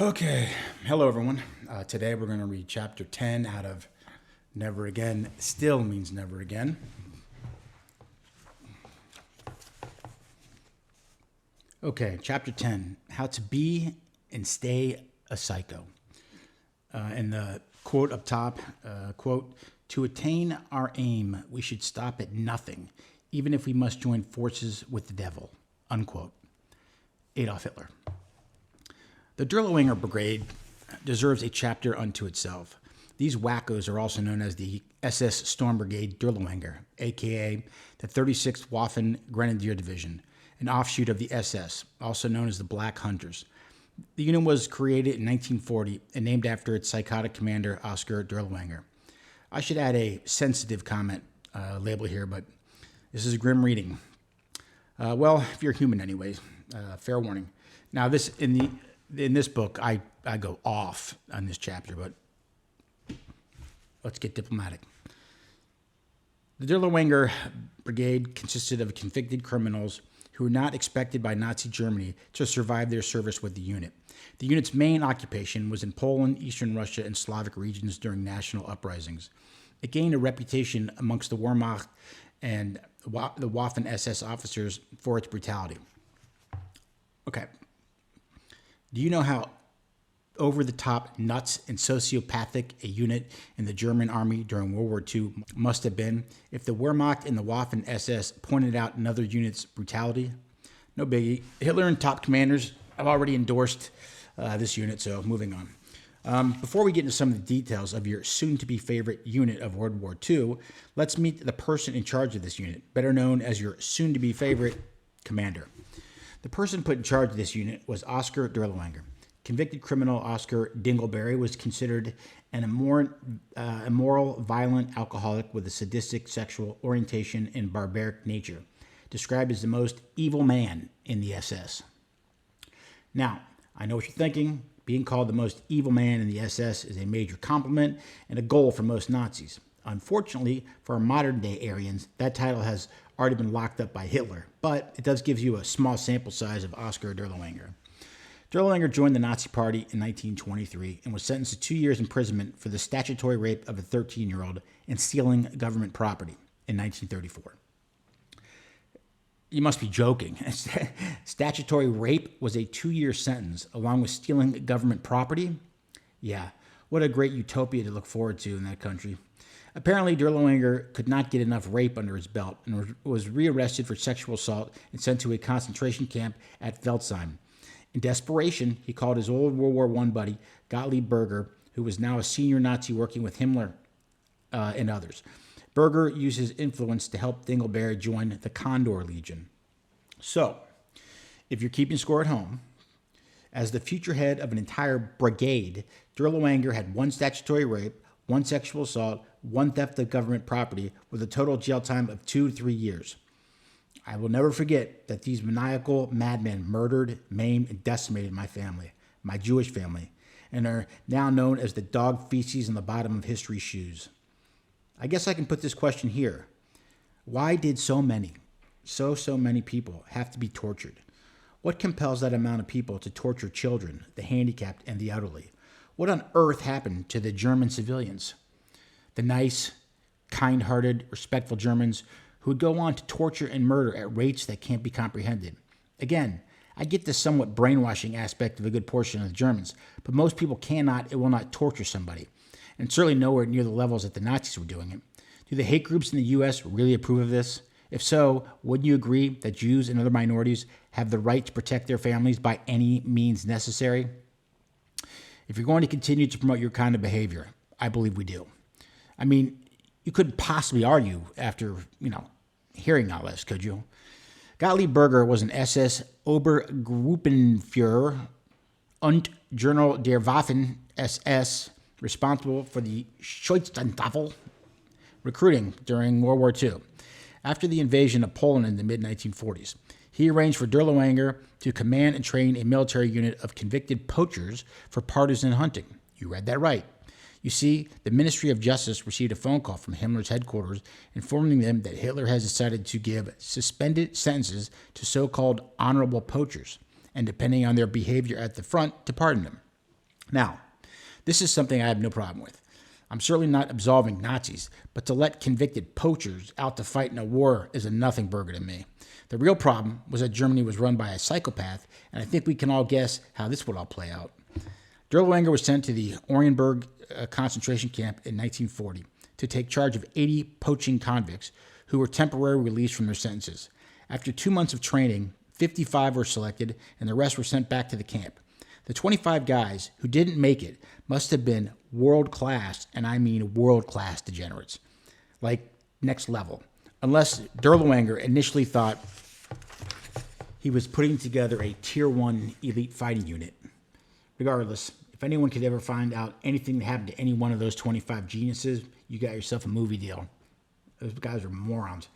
Okay, hello everyone. Today we're going to read chapter 10 out of Never Again. Still means never again. Okay, chapter 10, How to Be and Stay a Psycho. And the quote up top, quote, "To attain our aim, we should stop at nothing, even if we must join forces with the devil," unquote. Adolf Hitler. The Dirlewanger Brigade deserves a chapter unto itself. These wackos are also known as the SS Storm Brigade Dirlewanger, aka the 36th Waffen Grenadier Division, an offshoot of the SS, also known as the Black Hunters. The unit was created in 1940 and named after its psychotic commander, Oskar Dirlewanger. I should add a sensitive comment label here, but this is grim reading. Well, if you're human anyways, fair warning. Now, in this book, I go off on this chapter, but let's get diplomatic. The Dirlewanger Brigade consisted of convicted criminals who were not expected by Nazi Germany to survive their service with the unit. The unit's main occupation was in Poland, Eastern Russia, and Slavic regions during national uprisings. It gained a reputation amongst the Wehrmacht and the Waffen SS officers for its brutality. Okay. Do you know how over-the-top, nuts, and sociopathic a unit in the German army during World War II must have been if the Wehrmacht and the Waffen SS pointed out another unit's brutality? No biggie. Hitler and top commanders have already endorsed this unit, so moving on. Before we get into some of the details of your soon-to-be favorite unit of World War II, let's meet the person in charge of this unit, better known as your soon-to-be favorite commander. The person put in charge of this unit was Oskar Dirlewanger. Convicted criminal Oskar Dingleberry was considered an immoral, violent alcoholic with a sadistic sexual orientation and barbaric nature, described as the most evil man in the SS. Now, I know what you're thinking. Being called the most evil man in the SS is a major compliment and a goal for most Nazis. Unfortunately, for our modern-day Aryans, that title has already been locked up by Hitler, but it does give you a small sample size of Oskar Dirlewanger. Dirlewanger joined the Nazi Party in 1923 and was sentenced to 2 years imprisonment for the statutory rape of a 13-year-old and stealing government property in 1934. You must be joking. Statutory rape was a 2-year sentence, along with stealing government property? Yeah, what a great utopia to look forward to in that country. Apparently, Dirlewanger could not get enough rape under his belt and was rearrested for sexual assault and sent to a concentration camp at Veldsheim. In desperation, he called his old World War I buddy, Gottlieb Berger, who was now a senior Nazi working with Himmler and others. Berger used his influence to help Dingleberry join the Condor Legion. So, if you're keeping score at home, as the future head of an entire brigade, Dirlewanger had 1 statutory rape, 1 sexual assault, 1 theft of government property, with a total jail time of 2 to 3 years. I will never forget that these maniacal madmen murdered, maimed, and decimated my family, my Jewish family, and are now known as the dog feces on the bottom of history's shoes. I guess I can put this question here. Why did so many people have to be tortured? What compels that amount of people to torture children, the handicapped, and the elderly? What on earth happened to the German civilians? The nice, kind-hearted, respectful Germans who would go on to torture and murder at rates that can't be comprehended. Again, I get the somewhat brainwashing aspect of a good portion of the Germans, but most people cannot and will not torture somebody, and certainly nowhere near the levels that the Nazis were doing it. Do the hate groups in the U.S. really approve of this? If so, wouldn't you agree that Jews and other minorities have the right to protect their families by any means necessary? If you're going to continue to promote your kind of behavior, I believe we do. I mean, you couldn't possibly argue after, hearing all this, could you? Gottlieb Berger was an SS Obergruppenführer und General der Waffen SS, responsible for the Schützentafel recruiting during World War II. After the invasion of Poland in the mid-1940s, he arranged for Dirlewanger to command and train a military unit of convicted poachers for partisan hunting. You read that right. You see, the Ministry of Justice received a phone call from Himmler's headquarters informing them that Hitler has decided to give suspended sentences to so-called honorable poachers, and depending on their behavior at the front, to pardon them. Now, this is something I have no problem with. I'm certainly not absolving Nazis, but to let convicted poachers out to fight in a war is a nothing burger to me. The real problem was that Germany was run by a psychopath, and I think we can all guess how this would all play out. Dirlewanger was sent to the Oranienburg concentration camp in 1940 to take charge of 80 poaching convicts who were temporarily released from their sentences. After 2 months of training, 55 were selected, and the rest were sent back to the camp. The 25 guys who didn't make it must have been world-class, and I mean world-class degenerates. Like, next level. Unless Dirlewanger initially thought he was putting together a Tier 1 elite fighting unit. Regardless, if anyone could ever find out anything that happened to any one of those 25 geniuses, you got yourself a movie deal. Those guys are morons.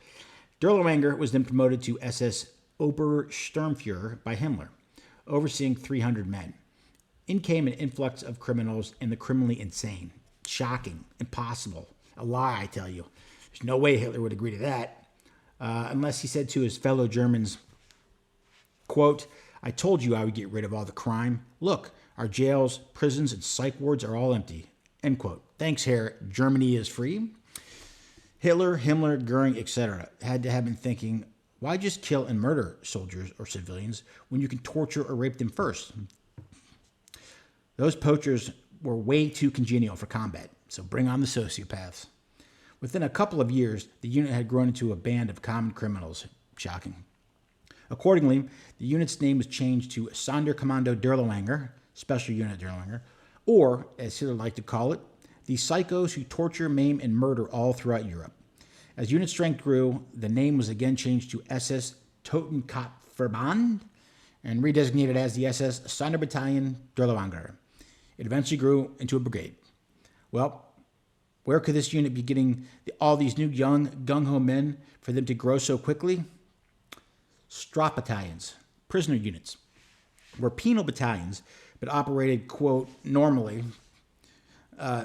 Dirlewanger was then promoted to SS Obersturmführer by Himmler, overseeing 300 men. In came an influx of criminals and the criminally insane. Shocking. Impossible. A lie, I tell you. There's no way Hitler would agree to that. Unless he said to his fellow Germans, quote, "I told you I would get rid of all the crime. Look, our jails, prisons, and psych wards are all empty." End quote. Thanks, Herr. Germany is free. Hitler, Himmler, Goering, etc. had to have been thinking, why just kill and murder soldiers or civilians when you can torture or rape them first? Those poachers were way too congenial for combat, so bring on the sociopaths. Within a couple of years, the unit had grown into a band of common criminals. Shocking. Accordingly, the unit's name was changed to Sonderkommando Dirlewanger, Special Unit Dirlewanger, or, as Hitler liked to call it, the psychos who torture, maim, and murder all throughout Europe. As unit strength grew, the name was again changed to SS Totenkopfverband and redesignated as the SS Sonderbataillon Dirlewanger. It eventually grew into a brigade. Well, where could this unit be getting all these new young gung-ho men for them to grow so quickly? Straf battalions, prisoner units, were penal battalions, but operated, quote, normally,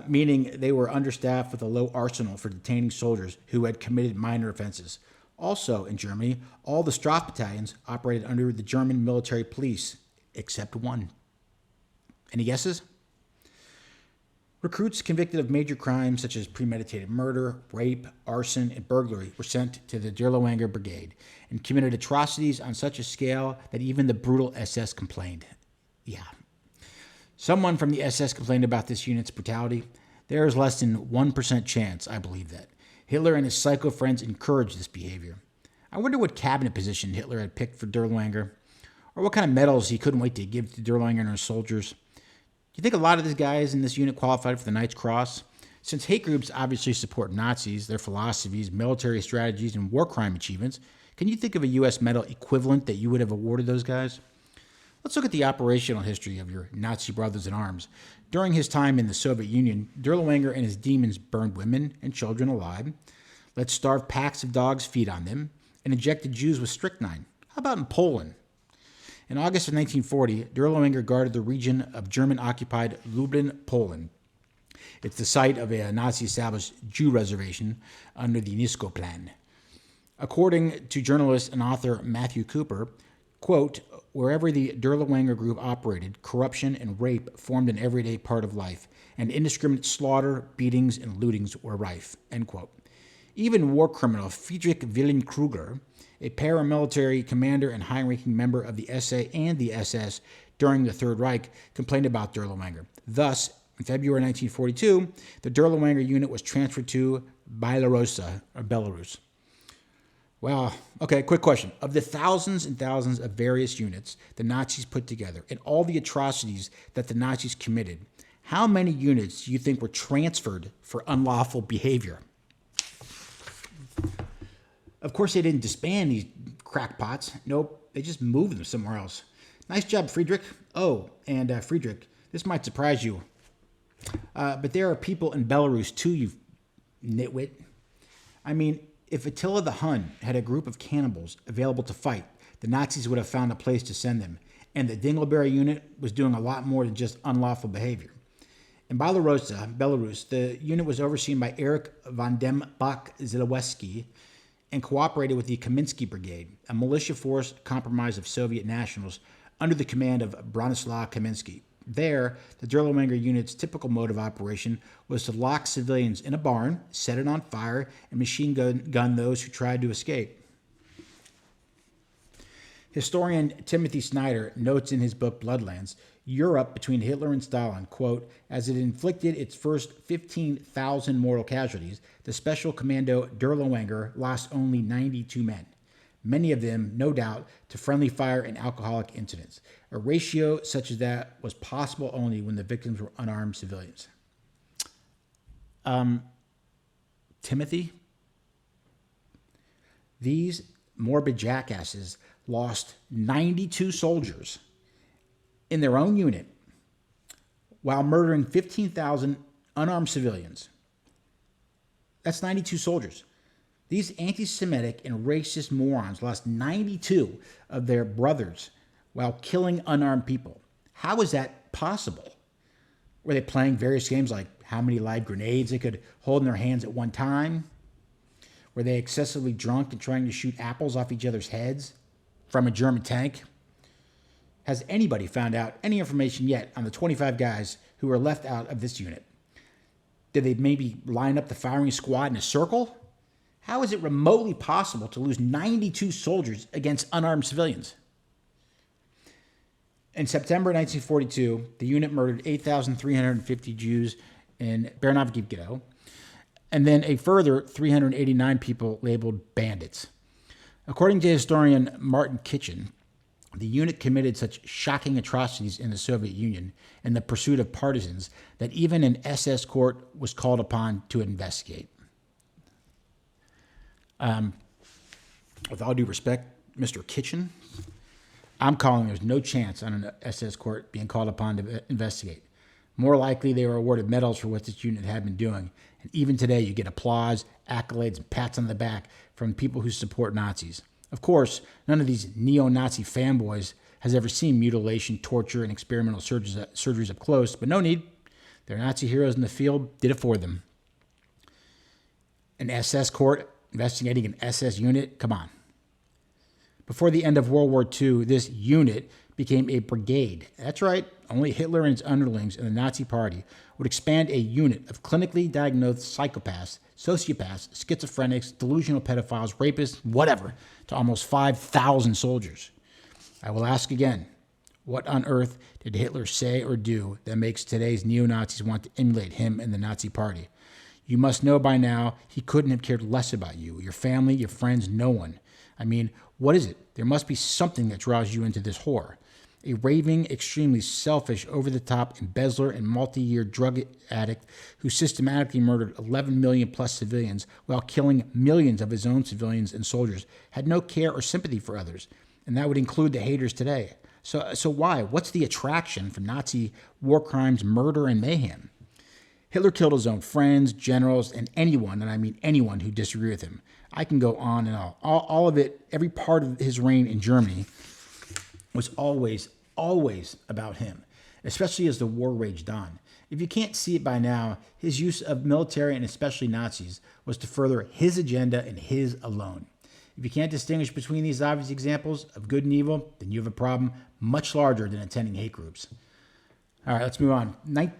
meaning they were understaffed with a low arsenal for detaining soldiers who had committed minor offenses. Also in Germany, all the Straf battalions operated under the German military police, except one. Any guesses? Recruits convicted of major crimes such as premeditated murder, rape, arson, and burglary were sent to the Dirlewanger Brigade and committed atrocities on such a scale that even the brutal SS complained. Yeah. Someone from the SS complained about this unit's brutality. There is less than 1% chance I believe that. Hitler and his psycho friends encouraged this behavior. I wonder what cabinet position Hitler had picked for Dirlewanger, or what kind of medals he couldn't wait to give to Dirlewanger and his soldiers. Do you think a lot of these guys in this unit qualified for the Knight's Cross? Since hate groups obviously support Nazis, their philosophies, military strategies, and war crime achievements, can you think of a U.S. medal equivalent that you would have awarded those guys? Let's look at the operational history of your Nazi brothers in arms. During his time in the Soviet Union, Dirlewanger and his demons burned women and children alive, let starved packs of dogs feed on them, and injected Jews with strychnine. How about in Poland? In August of 1940, Dirlewanger guarded the region of German-occupied Lublin, Poland. It's the site of a Nazi-established Jew reservation under the Nisko Plan. According to journalist and author Matthew Cooper, quote, "Wherever the Dirlewanger group operated, corruption and rape formed an everyday part of life, and indiscriminate slaughter, beatings, and lootings were rife," end quote. Even war criminal Friedrich Wilhelm Kruger, a paramilitary commander and high-ranking member of the SA and the SS during the Third Reich, complained about Dirlewanger. Thus, in February 1942, the Dirlewanger unit was transferred to Bielorusia, or Belarus. Well, okay, quick question. Of the thousands and thousands of various units the Nazis put together and all the atrocities that the Nazis committed, how many units do you think were transferred for unlawful behavior? Of course, they didn't disband these crackpots. Nope, they just moved them somewhere else. Nice job, Friedrich. Oh, and Friedrich, this might surprise you, but there are people in Belarus too, you nitwit. I mean, if Attila the Hun had a group of cannibals available to fight, the Nazis would have found a place to send them, and the Dingleberry unit was doing a lot more than just unlawful behavior. In Belarus, the unit was overseen by Erich von dem Bach-Zelewski, and cooperated with the Kaminsky Brigade, a militia force comprised of Soviet nationals under the command of Bronislaw Kaminsky. There, the Derlwanger unit's typical mode of operation was to lock civilians in a barn, set it on fire, and machine gun those who tried to escape. Historian Timothy Snyder notes in his book Bloodlands, Europe between Hitler and Stalin, quote, as it inflicted its first 15,000 mortal casualties, the Special Commando Derlwanger lost only 92 men. Many of them, no doubt, to friendly fire and alcoholic incidents. A ratio such as that was possible only when the victims were unarmed civilians. Timothy, these morbid jackasses lost 92 soldiers in their own unit while murdering 15,000 unarmed civilians. That's 92 soldiers. These anti-Semitic and racist morons lost 92 of their brothers while killing unarmed people. How is that possible? Were they playing various games like how many live grenades they could hold in their hands at one time? Were they excessively drunk and trying to shoot apples off each other's heads from a German tank? Has anybody found out any information yet on the 25 guys who were left out of this unit? Did they maybe line up the firing squad in a circle? How is it remotely possible to lose 92 soldiers against unarmed civilians? In September 1942, the unit murdered 8,350 Jews in Bernavsky Ghetto, and then a further 389 people labeled bandits. According to historian Martin Kitchen, the unit committed such shocking atrocities in the Soviet Union in the pursuit of partisans that even an SS court was called upon to investigate. With all due respect, Mr. Kitchen, I'm calling there's no chance on an SS court being called upon to investigate. More likely, they were awarded medals for what this unit had been doing. And even today, you get applause, accolades, and pats on the back from people who support Nazis. Of course, none of these neo-Nazi fanboys has ever seen mutilation, torture, and experimental surgeries up close, but no need. Their Nazi heroes in the field did it for them. An SS court investigating an SS unit? Come on. Before the end of World War II, this unit became a brigade. That's right, only Hitler and his underlings in the Nazi Party would expand a unit of clinically diagnosed psychopaths, sociopaths, schizophrenics, delusional pedophiles, rapists, whatever, to almost 5,000 soldiers. I will ask again, what on earth did Hitler say or do that makes today's neo-Nazis want to emulate him and the Nazi Party? You must know by now he couldn't have cared less about you, your family, your friends, no one. I mean, what is it? There must be something that draws you into this whore. A raving, extremely selfish, over-the-top embezzler and multi-year drug addict who systematically murdered 11 million plus civilians while killing millions of his own civilians and soldiers had no care or sympathy for others, and that would include the haters today. So why? What's the attraction for Nazi war crimes, murder, and mayhem? Hitler killed his own friends, generals, and anyone, and I mean anyone, who disagreed with him. I can go on and on. All of it, every part of his reign in Germany was always about him, especially as the war raged on. If you can't see it by now, his use of military and especially Nazis was to further his agenda and his alone. If you can't distinguish between these obvious examples of good and evil, then you have a problem much larger than attending hate groups. All right, let's move on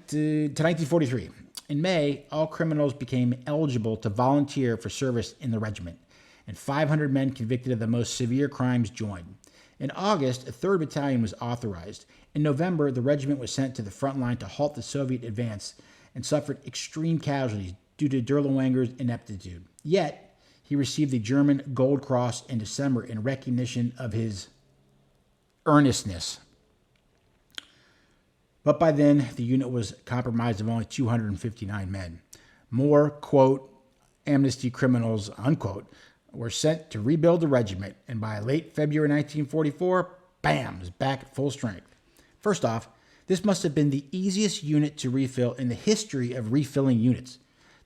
to 1943. In May, all criminals became eligible to volunteer for service in the regiment, and 500 men convicted of the most severe crimes joined. In August, a 3rd battalion was authorized. In November, the regiment was sent to the front line to halt the Soviet advance and suffered extreme casualties due to Derlwanger's ineptitude. Yet, he received the German Gold Cross in December in recognition of his earnestness. But by then, the unit was comprised of only 259 men. More, quote, amnesty criminals, unquote, were sent to rebuild the regiment, and by late February 1944, bam, it was back at full strength. First off, this must have been the easiest unit to refill in the history of refilling units.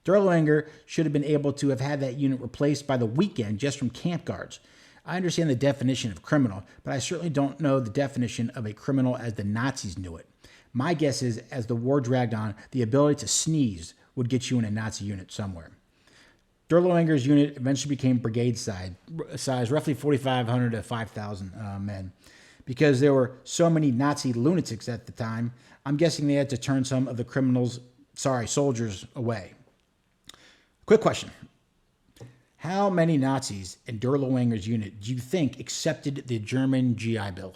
Derlwanger should have been able to have had that unit replaced by the weekend just from camp guards. I understand the definition of criminal, but I certainly don't know the definition of a criminal as the Nazis knew it. My guess is, as the war dragged on, the ability to sneeze would get you in a Nazi unit somewhere. Derlwanger's unit eventually became brigade size, roughly 4,500 to 5,000 men. Because there were so many Nazi lunatics at the time, I'm guessing they had to turn some of the soldiers away. Quick question. How many Nazis in Dirlewanger's unit do you think accepted the German GI Bill?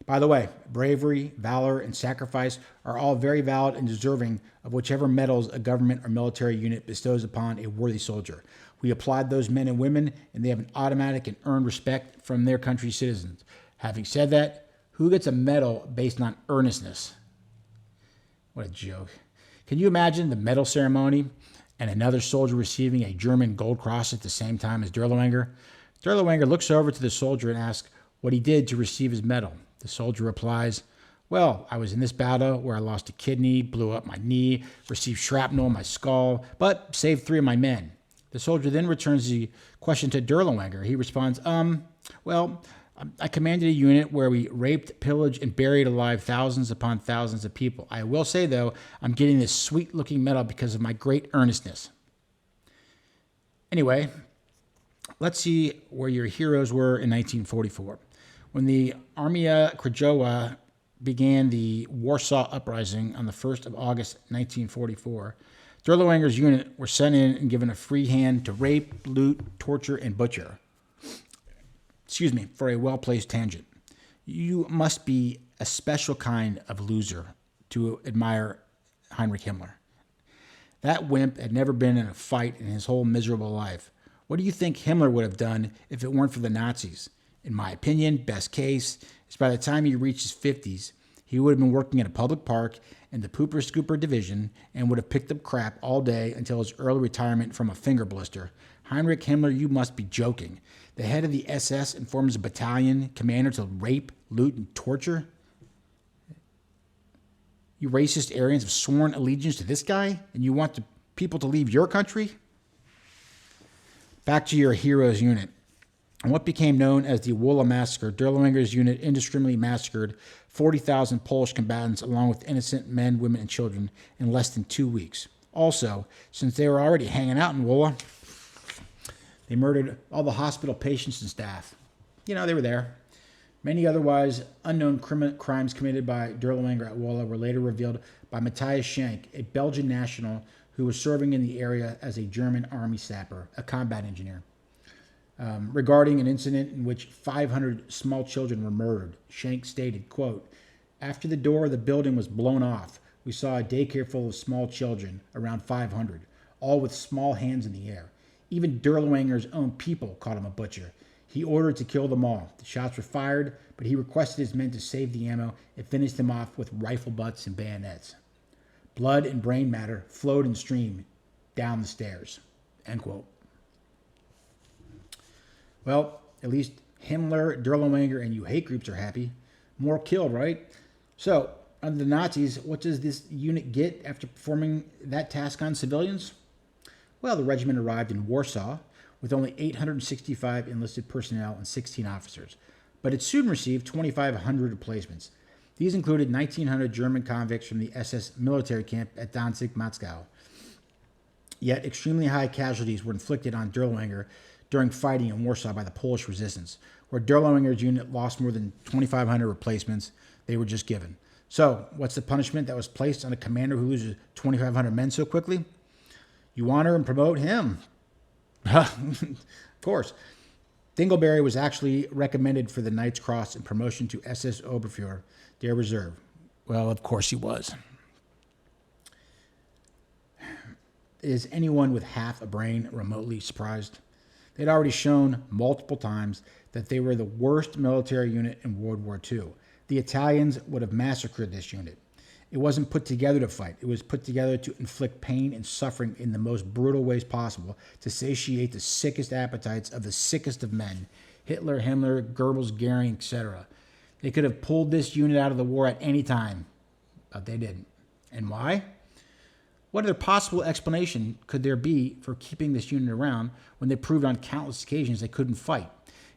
By the way, bravery, valor, and sacrifice are all very valid and deserving of whichever medals a government or military unit bestows upon a worthy soldier. We applaud those men and women, and they have an automatic and earned respect from their country's citizens. Having said that, who gets a medal based on earnestness? What a joke. Can you imagine the medal ceremony and another soldier receiving a German gold cross at the same time as Dirlewanger? Dirlewanger looks over to the soldier and asks what he did to receive his medal. The soldier replies, well, I was in this battle where I lost a kidney, blew up my knee, received shrapnel in my skull, but saved 3 of my men. The soldier then returns the question to Dirlewanger. He responds, I commanded a unit where we raped, pillaged, and buried alive thousands upon thousands of people. I will say, though, I'm getting this sweet-looking medal because of my great earnestness. Anyway, let's see where your heroes were in 1944. When the Armia Krajowa began the Warsaw Uprising on the 1st of August 1944, Dirlewanger's unit were sent in and given a free hand to rape, loot, torture, and butcher. For a well-placed tangent. You must be a special kind of loser to admire Heinrich Himmler. That wimp had never been in a fight in his whole miserable life. What do you think Himmler would have done if it weren't for the Nazis? In my opinion, best case is by the time he reached his 50s, he would have been working at a public park in the Pooper Scooper division and would have picked up crap all day until his early retirement from a finger blister. Heinrich Himmler, you must be joking. The head of the SS informs a battalion commander to rape, loot, and torture? You racist Aryans have sworn allegiance to this guy, and you want the people to leave your country? Back to your heroes unit. In what became known as the Wola Massacre, Dirlewanger's unit indiscriminately massacred 40,000 Polish combatants along with innocent men, women, and children in less than 2 weeks. Also, since they were already hanging out in Wola, they murdered all the hospital patients and staff. They were there. Many otherwise unknown crimes committed by Dirlewanger at Wola were later revealed by Matthias Schenk, a Belgian national who was serving in the area as a German army sapper, a combat engineer. Regarding an incident in which 500 small children were murdered, Schenk stated, quote, after the door of the building was blown off, we saw a daycare full of small children, around 500, all with small hands in the air. Even Dirlewanger's own people called him a butcher. He ordered to kill them all. The shots were fired, but he requested his men to save the ammo and finish them off with rifle butts and bayonets. Blood and brain matter flowed and streamed down the stairs. End quote. Well, at least Himmler, Dirlewanger, and you hate groups are happy. More killed, right? So, under the Nazis, what does this unit get after performing that task on civilians? Well, the regiment arrived in Warsaw with only 865 enlisted personnel and 16 officers, but it soon received 2,500 replacements. These included 1,900 German convicts from the SS military camp at Danzig-Moskau. Yet, extremely high casualties were inflicted on Dirlewanger during fighting in Warsaw by the Polish resistance, where Dirlewanger's unit lost more than 2,500 replacements they were just given. So, what's the punishment that was placed on a commander who loses 2,500 men so quickly? You honor and promote him. Of course. Dingleberry was actually recommended for the Knight's Cross and promotion to SS Oberfuhrer, der Reserve. Well, of course he was. Is anyone with half a brain remotely surprised? They'd already shown multiple times that they were the worst military unit in World War II. The Italians would have massacred this unit. It wasn't put together to fight. It was put together to inflict pain and suffering in the most brutal ways possible, to satiate the sickest appetites of the sickest of men, Hitler, Himmler, Goebbels, Goering, etc. They could have pulled this unit out of the war at any time, but they didn't. And why? What other possible explanation could there be for keeping this unit around when they proved on countless occasions they couldn't fight?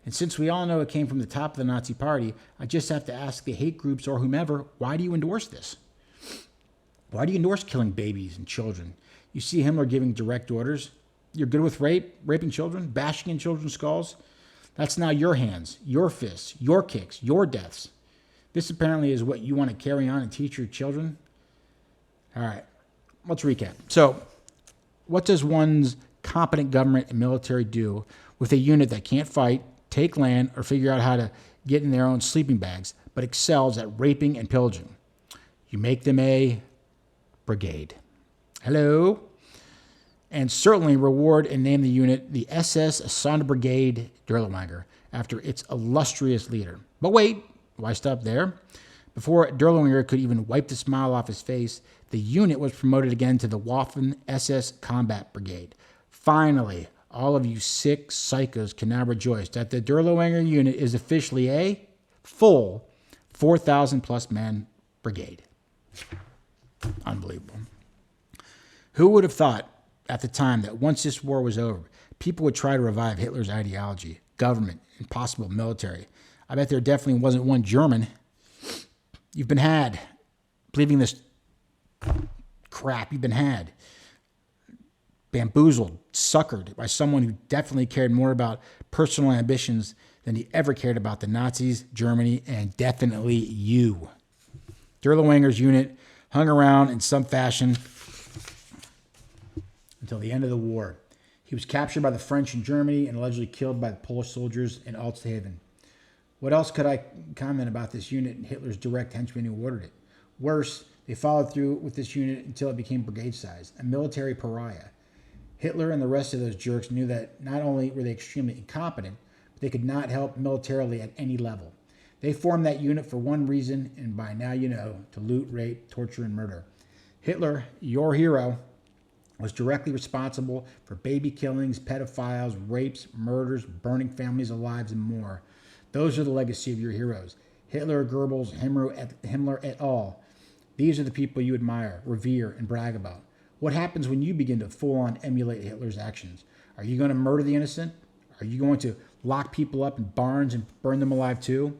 And since we all know it came from the top of the Nazi party, I just have to ask the hate groups or whomever, why do you endorse this? Why do you endorse killing babies and children? You see Himmler giving direct orders. You're good with raping children, bashing in children's skulls. That's now your hands, your fists, your kicks, your deaths. This apparently is what you want to carry on and teach your children? All right, let's recap. So, what does one's competent government and military do with a unit that can't fight, take land, or figure out how to get in their own sleeping bags, but excels at raping and pillaging? You make them a brigade. Hello? And certainly reward and name the unit the SS Sonderbrigade Dirlewanger after its illustrious leader. But wait, why stop there? Before Dirlewanger could even wipe the smile off his face, the unit was promoted again to the Waffen SS Combat Brigade. Finally, all of you sick psychos can now rejoice that the Dirlewanger unit is officially a full 4,000 plus man brigade. Unbelievable. Who would have thought at the time that once this war was over, people would try to revive Hitler's ideology, government, and possible military? I bet there definitely wasn't one German. You've been had. Believing this crap, you've been had. Bamboozled, suckered by someone who definitely cared more about personal ambitions than he ever cared about the Nazis, Germany, and definitely you. Dirlewanger's unit hung around in some fashion until the end of the war. He was captured by the French in Germany and allegedly killed by the Polish soldiers in Althaven. What else could I comment about this unit and Hitler's direct henchmen who ordered it? Worse, they followed through with this unit until it became brigade size, a military pariah. Hitler and the rest of those jerks knew that not only were they extremely incompetent, but they could not help militarily at any level. They formed that unit for one reason, and by now you know, to loot, rape, torture, and murder. Hitler, your hero, was directly responsible for baby killings, pedophiles, rapes, murders, burning families alive, and more. Those are the legacy of your heroes. Hitler, Goebbels, Himmler et al. These are the people you admire, revere, and brag about. What happens when you begin to full-on emulate Hitler's actions? Are you going to murder the innocent? Are you going to lock people up in barns and burn them alive too?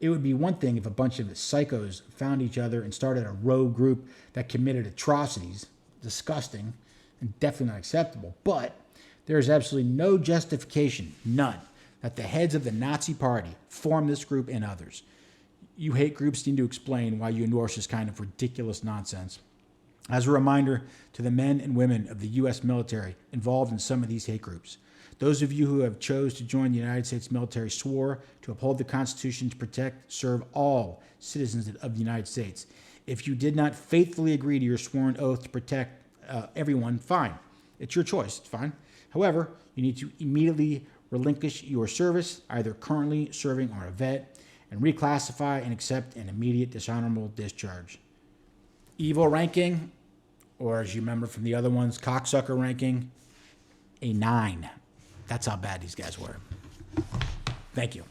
It would be one thing if a bunch of psychos found each other and started a rogue group that committed atrocities, disgusting, and definitely not acceptable. But there is absolutely no justification, none, that the heads of the Nazi Party formed this group and others. You hate groups need to explain why you endorse this kind of ridiculous nonsense. As a reminder to the men and women of the U.S. military involved in some of these hate groups, those of you who have chose to join the United States military swore to uphold the Constitution to protect, serve all citizens of the United States. If you did not faithfully agree to your sworn oath to protect everyone, fine. It's your choice. It's fine. However, you need to immediately relinquish your service, either currently serving or a vet, and reclassify and accept an immediate dishonorable discharge. Evil ranking, or as you remember from the other ones, cocksucker ranking, a 9. That's how bad these guys were. Thank you.